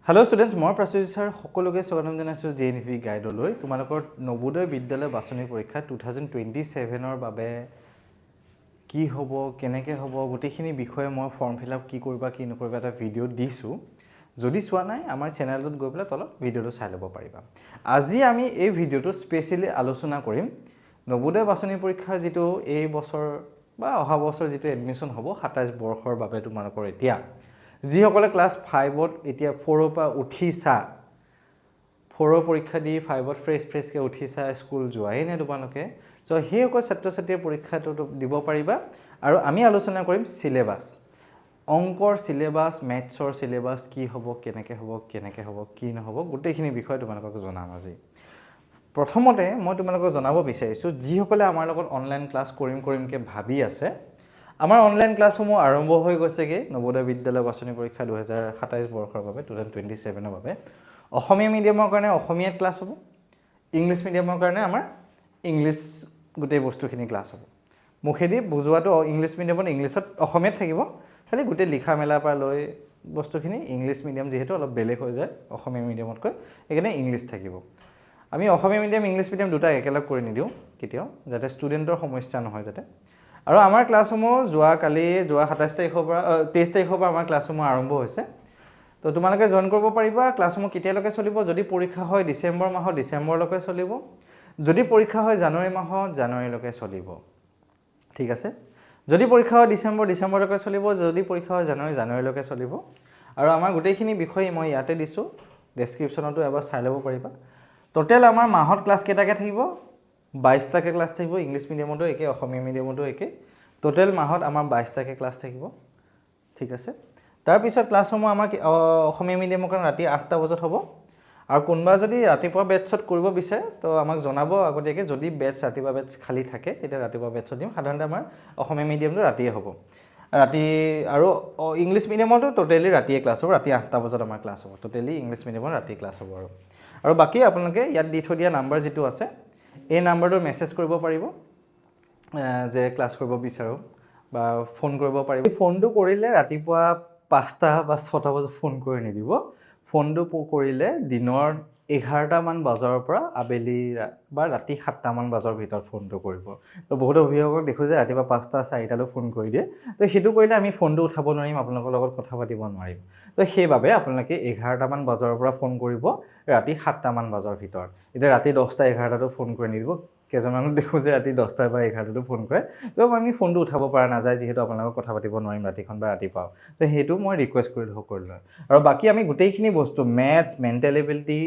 Hello students, মই Prachurya sir সকলোকে স্বাগতম জনাইছো জেএনভি গাইডলৈ তোমালোকৰ নবোদয় বিদ্যালয় বাছনি পৰীক্ষা 2027 ৰ বাবে কি হ'ব কেনেকৈ হ'ব গোটেইখিনি বিষয়ে মই ফৰ্ম ফিল আপ কি কৰিবা কি নকৰিবা এটা ভিডিও দিছো যদি চোৱা নাই আমাৰ চেনেলটোত গৈ পেলাই তলত ভিডিওটো চাই ল'ব পাৰিবা আজি আমি এই ভিডিওটো স্পেশালি আলোচনা কৰিম নবোদয় বাছনি পৰীক্ষা যেটো এই বছৰ বা অহা বছৰ যেটো এডমিশন হ'ব 27 বৰ্ষৰ বাবে তোমালোকৰ এতিয়া যি সকলে ক্লাস 5 ত এতিয়া 4 ৰ পৰা উঠিছা 4 ৰ পৰীক্ষা দি 5 ত ফ্ৰেছ কে উঠিছা স্কুল যোৱাই নে তোমালোকে সো সেই সকল ছাত্ৰ ছাত্ৰীৰ পৰীক্ষাটো দিব পাৰিবা আৰু আমি আলোচনা কৰিম সিলেবাস অংকৰ সিলেবাস মেথছৰ সিলেবাস কি হ'ব কেনেকৈ হ'ব কি নহ'ব গোটেইখিনি বিষয় তোমালোকক জনাম আজি প্ৰথমতে মই তোমালোকক জনাব বিচাৰিছো যি সকলে আমাৰ লগত অনলাইন ক্লাস কৰিমকে ভাবি আছে আমাৰ অনলাইন ক্লাছসমূহ আৰম্ভ হৈ গৈছেগে নবোদয় বিদ্যালয় বাছনি পৰীক্ষা 2027 বৰ্ষৰ বাবে 2027 ৰ বাবে অসমীয়া মিডিয়ামৰ কাৰণে অসমীয়া ক্লাছ হ'ব ইংলিশ মিডিয়ামৰ কাৰণে আমাৰ ইংলিশ গোটেই বস্তুখিনি ক্লাছ হ'ব মুখেদি বুজোৱাটো ইংলিশ মিডিয়ামত ইংলিশত অসমীয়াত থাকিব খালি গোটেই লিখা মেলা পৰা লৈ বস্তুখিনি ইংলিশ মিডিয়াম যেহেতু অলপ বেলেগ হৈ যায় অসমীয়া মিডিয়ামতকৈ এখানে ইংলিশ থাকিব আমি অসমীয়া মিডিয়াম ইংলিশ মিডিয়াম দুটা একেলগ কৰি নিদিও কেতিয়াও যাতে ষ্টুডেন্টৰ সমস্যা নহয় যাতে আৰু আমাৰ ক্লাছসমূহ যোৱা কালি 27 তাৰিখৰ পৰা 23 তাৰিখৰ পৰা আমাৰ ক্লাছসমূহ আৰম্ভ হৈছে তো তোমালোকে জয়েন কৰিব পাৰিবা ক্লাছসমূহ কেতিয়ালৈকে চলিব যদি পৰীক্ষা হয় ডিসেম্বৰ মাহৰ ডিসেম্বৰলৈকে চলিব যদি পৰীক্ষা হয় জানুৱাৰী মাহৰ জানুৱাৰীলৈকে চলিব ঠিক আছে যদি পৰীক্ষা হয় ডিসেম্বৰলৈকে চলিব যদি পৰীক্ষা হয় জানুৱাৰীলৈকে চলিব আৰু আমাৰ গোটেইখিনি বিষয় মই ইয়াতে দিছো ডেসক্ৰিপচনতো এবাৰ চাই ল'ব পাৰিবা টোটাল আমাৰ মাহত ক্লাছ কেটাকে থাকিব 22 টাকে ক্লাছ থাকিব ইংলিশ মিডিয়ামতো একে অসমীয়া মিডিয়ামতো একে টোটাল মাহত আমাৰ 22 টাকে ক্লাছ থাকিব ঠিক আছে তাৰ পিছত ক্লাছসমূহ আমাৰ অসমীয়া মিডিয়ামৰ কাৰণে ৰাতি 8টা বজাত হ'ব আৰু কোনবা যদি ৰাতিপুৱা বেটছত কৰিব বিচাৰে তো আমাক জনাব আগতীয়াকে যদি বেটছ ৰাতিপুৱা বেটছ খালি থাকে তেতিয়া ৰাতিপুৱা বেটছত দিম সাধাৰণতে আমাৰ অসমীয়া মিডিয়ামটো ৰাতিয়ে হ'ব ৰাতি আৰু ইংলিশ মিডিয়ামতো টোটালি ৰাতিয়ে ক্লাছ হ'ব ৰাতি 8টা বজাত আমাৰ ক্লাছ হ'ব টোটালি ইংলিশ মিডিয়ামৰ ৰাতি ক্লাছ হ'ব আৰু বাকি আপোনালোকে ইয়াত দি থৈ দিয়া নাম্বাৰ যেটো আছে এই নাম্বাৰটো মেছেজ কৰিব পাৰিব যে ক্লাছ কৰিব বিচাৰো বা ফোন কৰিব পাৰিব ফোনটো কৰিলে ৰাতিপুৱা 5টা বা 6টা বজাত ফোন কৰি নিদিব ফোনটো কৰিলে দিনৰ 11টা মান বজাৰ পৰা আবেলি বা ৰাতি 7টা মান বজাৰ ভিতৰত ফোনটো কৰিব তো বহুত অভিভাৱক দেখো যে ৰাতিপুৱা 5টা 4টা লৈ ফোন কৰি দিয়ে তো হেতু কৰিলে আমি ফোনটো উঠাব নোৱাৰিম আপোনালোকৰ লগত কথা পাতিব নোৱাৰিম তো সেইবাবে আপোনালোকে 11টা মান বজাৰ পৰা ফোন কৰিব ৰাতি 7টা মান বজাৰ ভিতৰত এটা ৰাতি 10টা 11টাটো ফোন কৰি নিদিব কেজনমানক দেখো যে ৰাতি 10টা বা 11টাটো ফোন কৰে তো আমি ফোনটো উঠাব পৰা নাযায় যেহেতু আপোনালোকক কথা পাতিব নোৱাৰিম ৰাতিখন বা ৰাতিপুৱা তো হেতু মই ৰিকুৱেষ্ট কৰিলো আৰু বাকি আমি গোটেইখিনি বস্তু ম্যাথছ মেন্টাল এবিলিটি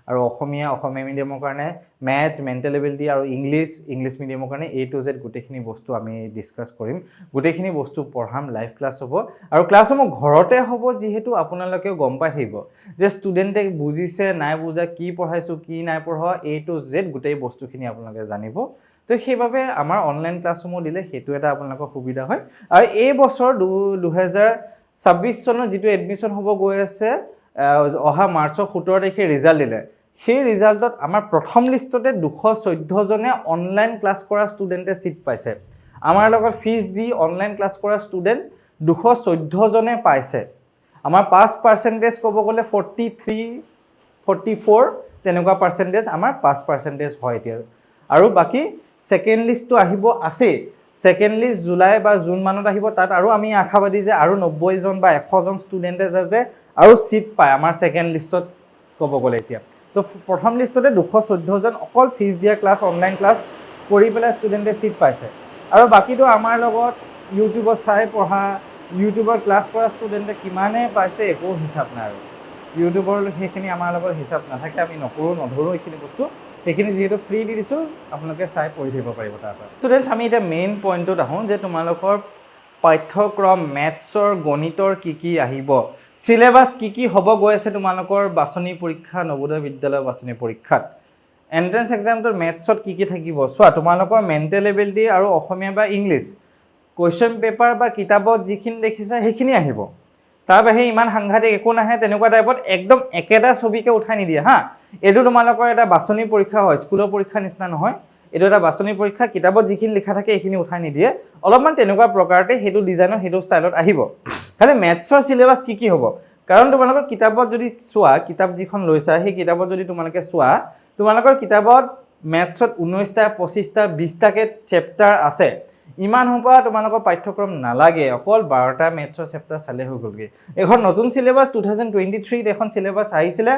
আৰু অসমীয়া মিডিয়ামৰ কাৰণে ম্যাথছ মেন্টাল এবিলিটি আৰু ইংলিশ মিডিয়ামৰ কাৰণে A to Z গোটেইখিনি বস্তু আমি ডিসকাস কৰিম গোটেইখিনি বস্তু পঢ়াম লাইভ ক্লাছ হ'ব আৰু ক্লাছসমূহ ঘৰতে হ'ব যেহেতু আপোনালোকেও গম পাই থাকিব যে ষ্টুডেন্টে বুজিছে নাই বুজা কি পঢ়াইছো কি নাই পঢ়োৱা A to Z গোটেই বস্তুখিনি আপোনালোকে জানিব তো সেইভাবে আমাৰ অনলাইন ক্লাছসমূহ দিলে হেতু এটা আপোনালোকৰ সুবিধা হয় আৰু এই বছৰ 2026 চনৰ যেটো এডমিশন হ'ব গৈ আছে অহা মাৰ্চৰ 17 তাৰিখে ৰিজাল্ট দিলে সেই ৰিজাল্টত আমাৰ প্ৰথম লিষ্টতে 214 জনে অনলাইন ক্লাছ কৰা ষ্টুডেন্টে সিট পাইছে আমাৰ লগত ফিজ দি অনলাইন ক্লাছ কৰা ষ্টুডেন্ট 214 জনে পাইছে আমাৰ 5% ক'ব গলে 43 44 তেনেকুৱা পাৰ্সেন্টেজ আমাৰ 5% হয় এতিয়া আৰু বাকি সেকেন্ড লিষ্টটো আহিব আছে সেকেন্ড লিষ্ট জুলাই বা জুন মানত আহিব তাত আৰু আমি আশাবাদী যে আৰু 90 জন বা 100 জন ষ্টুডেন্টে যাতে আৰু সিট পায় আমাৰ সেকেন্ড লিষ্টত ক'ব গলে এতিয়া তো প্ৰথম লিষ্টতে 214 জন অকল ফিজ দিয়া ক্লাছ অনলাইন ক্লাছ কৰি পেলাই ষ্টুডেন্টে সিট পাইছে আৰু বাকিটো আমাৰ লগত ইউটিউবত চাই পঢ়া ইউটিউবৰ ক্লাছ কৰা ষ্টুডেন্টে কিমানে পাইছে একো হিচাপ নাই আৰু ইউটিউবৰ হেখিনি আমাৰ লগত হিচাপ নাথাকে আমি নধৰো এইখিনি বস্তু সেইখিনি যেহেতু ফ্ৰী দি দিছো আপোনালোকে চাই পঢ়ি থাকিব পাৰিব তাৰ পৰা ষ্টুডেন্টস আমি এটা মেইন পইণ্টত আহো যে তোমালোকৰ পাঠ্যক্ৰম মেথছৰ গণিতৰ কি আহিব সিলেবাস কি হ'ব গৈ আছে তোমালোকৰ বাছনি পৰীক্ষা নবোদয় বিদ্যালয় বাছনি পৰীক্ষাত এন্ট্ৰেন্স এক্সামটোৰ মেথছত কি থাকিব সোৱা তোমালোকৰ মেন্টাল এবিলিটি আৰু অসমীয়া বা ইংলিশ কোৱেশ্চন পেপাৰ বা কিতাপত যিখিনি দেখিছা সেইখিনি আহিব তাৰ বাহিৰে ইমান সাংঘাতিক একো নাহে তেনেকুৱা টাইপত একদম একেটা ছবিকে উঠাই নিদিয়ে হা এটো তোমালোকৰ এটা বাছনি পৰীক্ষা হয় স্কুলৰ পৰীক্ষা নিচিনা নহয় এটো এটা বাছনি পৰীক্ষা কিতাপত যিখিনি লিখা থাকে এইখিনি উঠাই নিদিয়ে অলপমান তেনেকুৱা প্ৰকাৰতে হেতু ডিজাইনৰ হেতু ষ্টাইলত আহিব খালি মেথছৰ সিলেবাস কি হ'ব কাৰণ তোমালোকৰ কিতাপত যদি চোৱা কিতাপ যিখন লৈছা সেই কিতাপত যদি তোমালোকে চোৱা তোমালোকৰ কিতাপত মেথছত 19টা 25টা 20টাকে চেপ্টাৰ আছে ইমান হোপা তোমালোকৰ পাঠ্যক্ৰম নালাগে অকল 12টা মেথছৰ চেপ্টাৰ চালে হৈ গ'লগে এখন নতুন সিলেবাস 2023 ত এখন সিলেবাস আহিছিলে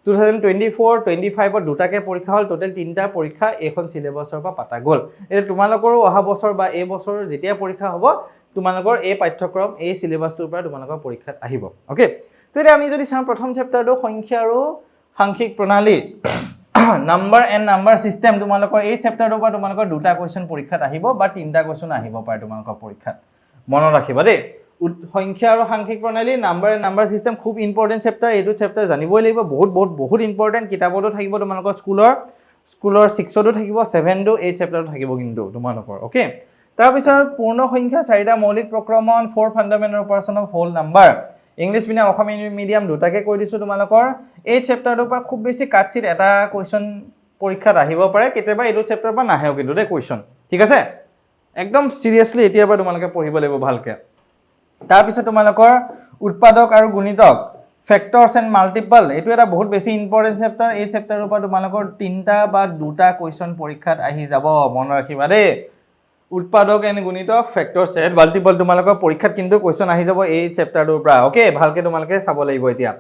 2024 25 ত দুটাকে পৰীক্ষা হ'ল টোটাল 3টা পৰীক্ষা এখন সিলেবাসৰ পৰা পাতা গ'ল এটা তোমালোকৰো অহা বছৰ বা এই বছৰ যেতিয়া পৰীক্ষা হ'ব তোমালোকৰ এই পাঠ্যক্ৰম এই সিলেবাসটোৰ পৰা তোমালোকৰ পৰীক্ষাত আহিব ওকে তো এতিয়া আমি যদি চাওঁ প্ৰথম চেপ্টাৰটো সংখ্যা আৰু সাংখ্যিক প্ৰণালী নাম্বাৰ এণ্ড নাম্বাৰ সিস্টেম তোমালোকৰ এই চেপ্টাৰটোৰ পৰা তোমালোকৰ দুটা কোৱেশ্চন পৰীক্ষাত আহিব বা তিনটা কোৱেশ্চন আহিব পাৰে তোমালোকৰ পৰীক্ষাত মনত ৰাখিবা দেই সংখ্যা আৰু সাংখ্যিক প্ৰণালী নাম্বাৰ এণ্ড নাম্বাৰ সিস্টেম খুব ইম্পৰ্টেন্ট চেপ্টাৰ এইটো চেপ্টাৰ জানিবই লাগিব বহুত ইম্পৰ্টেন্ট কিতাপতো থাকিব তোমালোকৰ স্কুলৰ 6তো থাকিব 7তো এই চেপ্টাৰটো থাকিব কিন্তু তোমালোকৰ ওকে তাৰ পিছত পূৰ্ণ সংখ্যা চাৰিটা মৌলিক প্ৰক্ৰমণ 4 fundamental operation of whole number English medium Asomiya medium দুটাকে কৈ দিছো তোমালোকৰ এই চেপ্টাৰটোৰ পৰা খুব বেছি কাটচিট এটা কোৱেশ্চন পৰীক্ষাত আহিব পাৰে কেতিয়াবা এইটো চেপ্টাৰৰ পৰা নাহেও কিন্তু দেই কোৱেশ্চন ঠিক আছে একদম সিৰিয়াসলি এতিয়াৰ পৰা তোমালোকে পঢ়িব লাগিব ভালকে তাৰ পিছত তোমালোকৰ উৎপাদক আৰু গুণিতক ফেক্টৰছ এণ্ড মাল্টিপল এইটো এটা বহুত বেছি ইম্পৰ্টেন্ট চেপ্টাৰ এই চেপ্টাৰৰ পৰা তোমালোকৰ তিনটা বা দুটা কোৱেশ্চন পৰীক্ষাত আহি যাব মনত ৰাখিবা দেই উৎপাদক এণ্ড গুণিতক ফেক্টৰছ এণ্ড মাল্টিপল তোমালোকৰ পৰীক্ষাত কিন্তু কোৱেশ্চন আহি যাব এই চেপ্টাৰটোৰ পৰা ওকে ভালকে তোমালোকে চাব লাগিব এতিয়া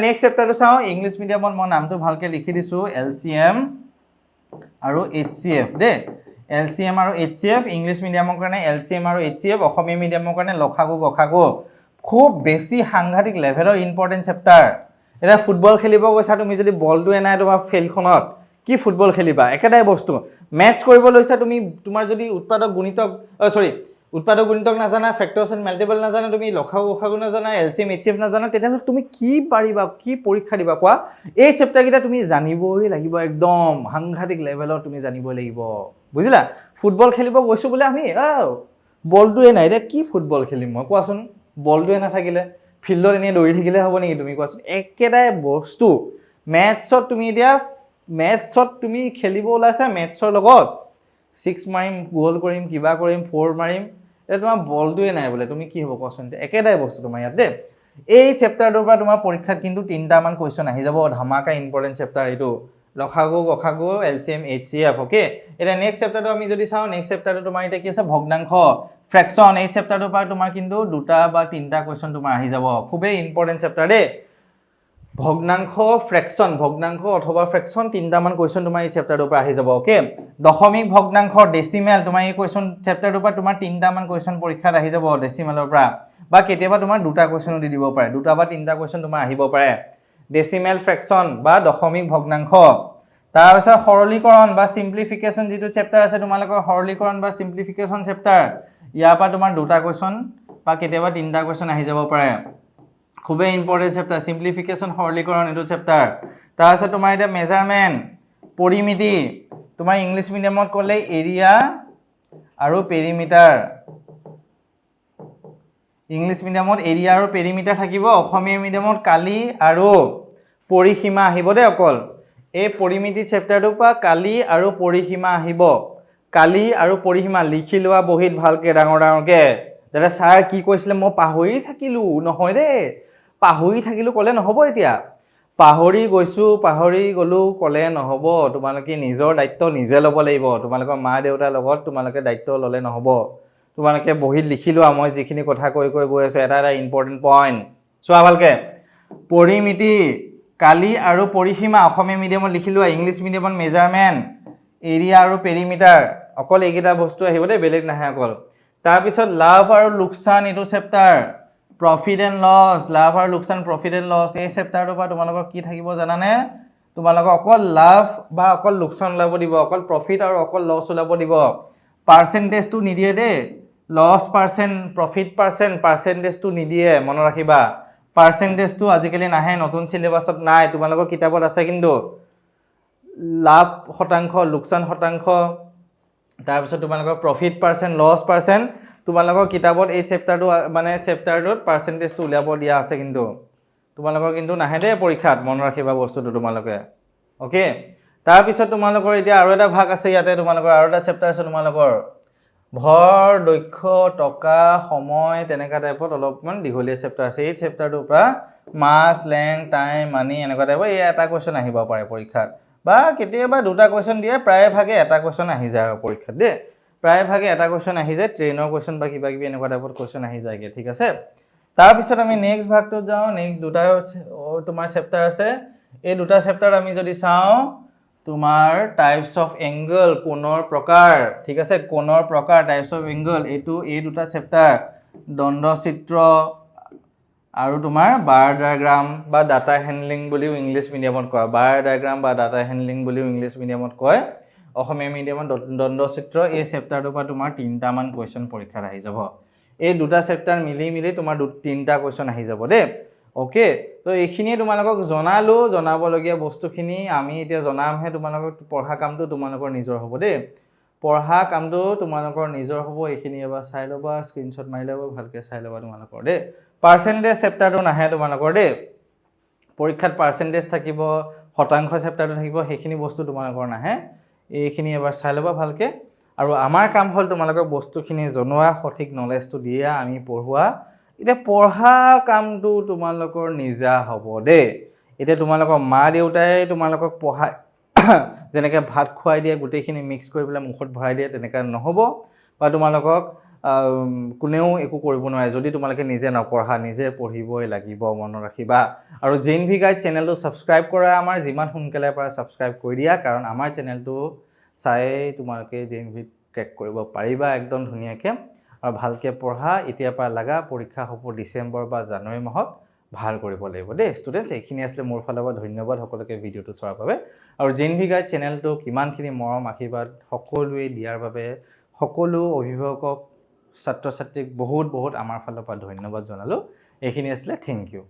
নেক্সট চেপ্টাৰটো চাওঁ ইংলিছ মিডিয়ামত মই নামটো ভালকে লিখি দিছো এলচিএম আৰু এইচচিএফ দে এলচিএম আৰু এইচচিএফ ইংলিছ মিডিয়ামৰ কাৰণে এলচিএম আৰু এইচচিএফ অসমীয়া মিডিয়ামৰ কাৰণে লখাগু গখাগু খুব বেছি সাংঘাতিক লেভেলৰ ইম্পৰ্টেন্ট চেপ্টাৰ এটা ফুটবল খেলিব গৈছা তুমি যদি বলটো এনাই তোমাৰ ফিল্ডখনত কি ফুটবল খেলিবা একেটাই বস্তু ম্যাচ কৰিব লৈছা তুমি তোমাৰ যদি উৎপাদক গুণিতক নাজানা ফেক্টৰছ এণ্ড মাল্টিপল নাজানা তুমি লখাগু গখাগু নাজানা এলচিএম এইচচিএফ নাজানা তেতিয়াহ'লে তুমি কি পাৰিবা কি পৰীক্ষা দিবা কোৱা এই চেপ্টাৰকেইটা তুমি জানিবই লাগিব একদম সাংঘাতিক লেভেলৰ তুমি জানিবই লাগিব বুজিলা ফুটবল খেলিব গৈছো বোলে আমি বলটোৱে নাই দে কি ফুটবল খেলিম মই কোৱাচোন বলটোৱে নাথাকিলে ফিল্ডত এনে দৌৰি থাকিলে হ'ব নেকি তুমি কোৱাচোন একেটাই বস্তু মেথছত তুমি খেলিব ওলাইছা মেথছৰ লগত 6 মাৰিম গোল কৰিম কিবা কৰিম 4 মাৰিম এটা তোমাৰ বলটোৱে নাই বোলে তুমি কি হ'ব কোৱাচোন একেটাই বস্তু তোমাৰ ইয়াত দে এই চেপ্টাৰটোৰ পৰা তোমাৰ পৰীক্ষাত কিন্তু 3টা মান কোৱেশ্চন আহি যাব ধামাকা ইম্পৰ্টেন্ট চেপ্টাৰ এইটো লখাগু গখাগু এলচিএম এইচচিএফ ওকে এটা নেক্সট চেপ্টাৰটো আমি যদি চাওঁ নেক্সট চেপ্টাৰটো তোমাৰ এটা কি আছে ভগ্নাংশ ফ্ৰেকশন এই চেপ্টাৰটোৰ পৰা তোমাৰ কিন্তু দুটা বা তিনটা কোৱেশ্চন তোমাৰ আহি যাব খুবেই ইম্পৰ্টেন্ট চেপ্টাৰ দে ভগ্নাংশ অথবা ফ্ৰেকশন তিনটা মান কোৱেশ্চন তোমাৰ এই চেপ্টাৰটোৰ পৰা আহি যাব ওকে দশমিক ভগ্নাংশ ডেসিমেল তোমাৰ এই কোৱেশ্চন চেপ্টাৰটোৰ পৰা তোমাৰ তিনটা মান কোৱেশ্চন পৰীক্ষাত আহি যাব ডেসিমেলৰ পৰা বা কেতিয়াবা তোমাৰ দুটা কোৱেশ্চনো দি দিব পাৰে দুটা বা তিনটা কোৱেশ্চন তোমাৰ আহিব পাৰে ডেসিমেল ফ্ৰেকশন বা দশমিক ভগ্নাংশ তাৰ পিছত সৰলীকৰণ বা সিম্পলিফিকেশন যেটো চেপ্টাৰ আছে তোমালোকৰ সৰলীকৰণ বা সিম্পলিফিকেশন চেপ্টাৰ ইয়াৰ পৰা তোমাৰ দুটা কোৱেশ্চন বা কেতিয়াবা তিনটা কোৱেশ্চন আহি যাব পাৰে খুবেই ইম্পৰ্টেন্ট চেপ্টাৰ সিম্পলিফিকেশন সৰলীকৰণ এটো চেপ্টাৰ তাৰ আছে তোমাৰ এটা মেজাৰমেন্ট পৰিমিতি তোমাৰ ইংলিছ মিডিয়ামত ক'লে এৰিয়া আৰু পেৰিমিটাৰ ইংলিছ মিডিয়ামত এৰিয়া আৰু পেৰিমিটাৰ থাকিব অসমীয়া মিডিয়ামত কালি আৰু পৰিসীমা আহিব দে অকল এই পৰিমিতি চেপ্টাৰটোৰ পৰা কালি আৰু পৰিসীমা আহিব কালি আৰু পৰিসীমা লিখি লোৱা বহিত ভালকে ডাঙৰকে যেটা ছাৰ কি কৈছিলে মই পাহৰি থাকিলো নহয় দে পাহৰি থাকিলো ক'লে নহব এতিয়া পাহৰি গলো ক'লে নহব তোমালোকে নিজৰ দায়িত্ব নিজে ল'ব লাগিব তোমালোকৰ মা দেউতাৰ লগত তোমালোকে দায়িত্ব ল'লে নহব তোমালোকে বহিত লিখি লোৱা মই যিখিনি কথা কৈ গৈ আছে এটা ইম্পৰ্টেন্ট পইণ্ট চোৱা ভালকে পৰিমিতি কালি আৰু পৰিসীমা অসমীয়া মিডিয়ামত লিখি লোৱা ইংলিছ মিডিয়ামত মেজাৰমেন্ট এৰিয়া আৰু পেৰিমিটাৰ অকল এইকেইটা বস্তু আহিব দে বেলেগ নাহে অকল তাৰ পিছত লাভ আৰু লোকচান এটো চেপ্টাৰ প্ৰফিট এণ্ড লছ লাভ আৰু লোকচান প্ৰফিট এণ্ড লছ এই চেপ্টাৰটোৰ পৰা তোমালোকৰ কি থাকিব জানানে তোমালোকৰ অকল লাভ বা অকল লোকচান ওলাব দিব অকল প্ৰফিট আৰু অকল লছ ওলাব দিব পাৰ্চেন্টেজটো নিদিয়ে দে লছ পাৰ্চেন্ট প্ৰফিট পাৰ্চেন্টেজটো নিদিয়ে মনত ৰাখিবা পাৰ্চেন্টেজটো আজিকালি নাহে নতুন সিলেবাসত নাই তোমালোকৰ কিতাপত আছে কিন্তু লাভ শতাংশ লোকচান শতাংশ তাৰ পিছত তোমালোকৰ প্ৰফিট পাৰ্চেন্ট লছ পাৰ্চেন্ট তোমালোকৰ কিতাপত এই চেপ্টাৰটো মানে চেপ্টাৰটোত পাৰ্চেন্টেজটো উলিয়াব দিয়া আছে কিন্তু তোমালোকৰ কিন্তু নাহে দে পৰীক্ষাত মনত ৰাখিবা বস্তুটো তোমালোকে ওকে তাৰ পিছত তোমালোকৰ এতিয়া আৰু এটা ভাগ আছে ইয়াতে তোমালোকৰ আৰু এটা চেপ্টাৰ আছে তোমালোকৰ ভৰ দক্ষ টকা সময় তেনেকা টাইপত অলপমান দীঘলীয়া চেপ্টাৰ আছে এই চেপ্টাৰটোৰ পৰা মাছ লেং টাইম মানি এনেকুৱা টাইপৰ এই এটা কোৱেশ্চন আহিব পাৰে পৰীক্ষাত বা কেতিয়াবা দুটা কোৱেশ্চন দিয়ে প্ৰায় ভাগে এটা কোৱেশ্চন আহি যায় পৰীক্ষাত দেই প্ৰায় ভাগে এটা কোৱেশ্চন আহি যায় ট্ৰেইনৰ কোৱেশ্চন বা কিবা কিবি এনেকুৱা টাইপত কোৱেশ্চন আহি যায়গে ঠিক আছে তাৰ পিছত আমি নেক্সট ভাগটোত যাওঁ নেক্সট দুটা তোমাৰ চেপ্টাৰ আছে এই দুটা চেপ্টাৰ আমি যদি চাওঁ তোমাৰ টাইপস অফ এংগল কোণৰ প্ৰকাৰ ঠিক আছে কোণৰ প্ৰকাৰ টাইপস অফ এংগল এই দুটা চেপ্টাৰ দণ্ডচিত্ৰ আৰু তোমাৰ বাৰ ডায়াগ্ৰাম বা ডাটা হেণ্ডলিং বুলিও ইংলিছ মিডিয়ামত কয় বাৰ ডায়াগ্ৰাম বা ডাটা হেণ্ডলিং বুলিও ইংলিছ মিডিয়ামত কয় অসমীয়া মিডিয়ামত দণ্ডচিত্ৰ এই চেপ্টাৰটোৰ পৰা তোমাৰ 3টা মান কোৱেশ্চন পৰীক্ষাত আহি যাব এই দুটা চেপ্টাৰ মিলি তোমাৰ 3টা কোৱেশ্চন আহি যাব দেই ওকে তো এইখিনিয়ে তোমালোকক জনালো জনাবলগীয়া বস্তুখিনি আমি এতিয়া জনামহে তোমালোকক পঢ়া কামটো তোমালোকৰ নিজৰ হ'ব দেই পঢ়া কামটো তোমালোকৰ নিজৰ হ'ব এইখিনি এবাৰ চাই ল'বা স্ক্ৰীনশ্বট মাৰি ল'বা ভালকৈ চাই ল'বা তোমালোকৰ দেই পাৰ্চেন্টেজ চেপ্টাৰটো নাহে তোমালোকৰ দেই পৰীক্ষাত পাৰ্চেন্টেজ থাকিব শতাংশ চেপ্টাৰটো থাকিব সেইখিনি বস্তু তোমালোকৰ নাহে এইখিনি এবাৰ চাই ল'বা ভালকৈ আৰু আমাৰ কাম হ'ল তোমালোকৰ বস্তুখিনি জনোৱা সঠিক নলেজটো দিয়া আমি পঢ়োৱা এতিয়া পঢ়া কামটো তোমালোকৰ নিজা হ'ব দেই এতিয়া তোমালোকৰ মা দেউতাই তোমালোকক পঢ়ায় যেনেকৈ ভাত খুৱাই দিয়ে গোটেইখিনি মিক্স কৰি পেলাই মুখত ভৰাই দিয়ে তেনেকৈ নহ'ব বা তোমালোকক কোনেও একো কৰিব নোৱাৰে যদি তোমালোকে নিজে নপঢ়া নিজে পঢ়িবই লাগিব মনত ৰাখিবা আৰু জেএনভি গাইড চেনেলটো ছাবস্ক্ৰাইব কৰা আমাৰ যিমান সোনকালে পাৰা ছাবস্ক্ৰাইব কৰি দিয়া কাৰণ আমাৰ চেনেলটো চাই তোমালোকে জেএনভি ক্ৰেক কৰিব পাৰিবা একদম ধুনীয়াকৈ আৰু ভালকৈ পঢ়া এতিয়াৰ পৰা লাগা পৰীক্ষা হ'ব ডিচেম্বৰ বা জানুৱাৰী মাহত ভাল কৰিব লাগিব দেই ষ্টুডেণ্টছ এইখিনি আছিলে মোৰ ফালৰ পৰা ধন্যবাদ সকলোকে ভিডিঅ'টো চোৱাৰ বাবে আৰু জেএনভি গাইড চেনেলটো কিমানখিনি মৰম আশীৰ্বাদ সকলোৱে দিয়াৰ বাবে সকলো অভিভাৱকক ছাত্ৰ ছাত্ৰীক বহুত আমাৰ ফালৰ পৰা ধন্যবাদ জনালোঁ এইখিনি আছিলে থেংক ইউ